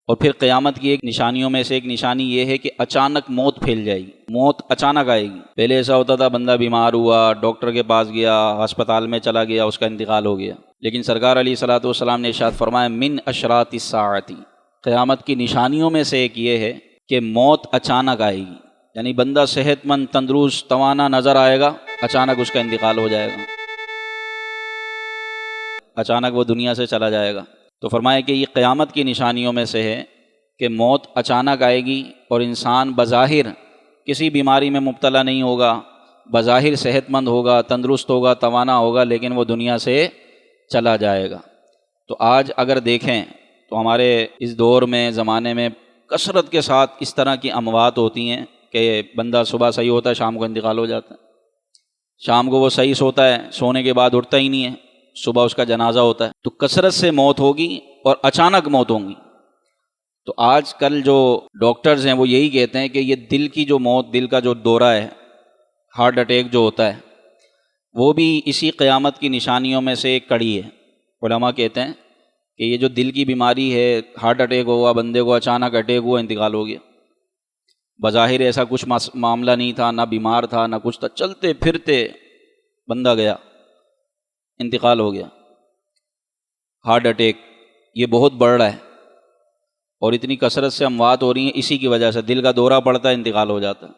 اور پھر قیامت کی ایک نشانیوں میں سے ایک نشانی یہ ہے کہ اچانک موت پھیل جائے گی، موت اچانک آئے گی۔ پہلے ایسا ہوتا تھا بندہ بیمار ہوا، ڈاکٹر کے پاس گیا، ہسپتال میں چلا گیا، اس کا انتقال ہو گیا، لیکن سرکار علیہ الصلوۃ والسلام نے ارشاد فرمایا من اشراط الساعۃ، قیامت کی نشانیوں میں سے ایک یہ ہے کہ موت اچانک آئے گی، یعنی بندہ صحت مند، تندرست، توانا نظر آئے گا، اچانک اس کا انتقال ہو جائے گا، اچانک وہ دنیا سے چلا جائے گا۔ تو فرمایا کہ یہ قیامت کی نشانیوں میں سے ہے کہ موت اچانک آئے گی، اور انسان بظاہر کسی بیماری میں مبتلا نہیں ہوگا، بظاہر صحت مند ہوگا، تندرست ہوگا، توانا ہوگا، لیکن وہ دنیا سے چلا جائے گا۔ تو آج اگر دیکھیں تو ہمارے اس دور میں، زمانے میں کثرت کے ساتھ اس طرح کی اموات ہوتی ہیں کہ بندہ صبح صحیح ہوتا ہے، شام کو انتقال ہو جاتا ہے، شام کو وہ صحیح سوتا ہے، سونے کے بعد اٹھتا ہی نہیں ہے، صبح اس کا جنازہ ہوتا ہے۔ تو کثرت سے موت ہوگی اور اچانک موت ہوں گی۔ تو آج کل جو ڈاکٹرز ہیں وہ یہی کہتے ہیں کہ یہ دل کی جو موت، دل کا جو دورہ ہے، ہارٹ اٹیک جو ہوتا ہے، وہ بھی اسی قیامت کی نشانیوں میں سے ایک کڑی ہے۔ علماء کہتے ہیں کہ یہ جو دل کی بیماری ہے، ہارٹ اٹیک ہوا، بندے کو اچانک اٹیک ہوا، انتقال ہو گیا، بظاہر ایسا کچھ معاملہ نہیں تھا، نہ بیمار تھا نہ کچھ تھا، چلتے پھرتے بندہ گیا، انتقال ہو گیا۔ ہارٹ اٹیک یہ بہت بڑھ رہا ہے، اور اتنی کثرت سے اموات ہو رہی ہیں، اسی کی وجہ سے دل کا دورہ پڑتا ہے، انتقال ہو جاتا ہے۔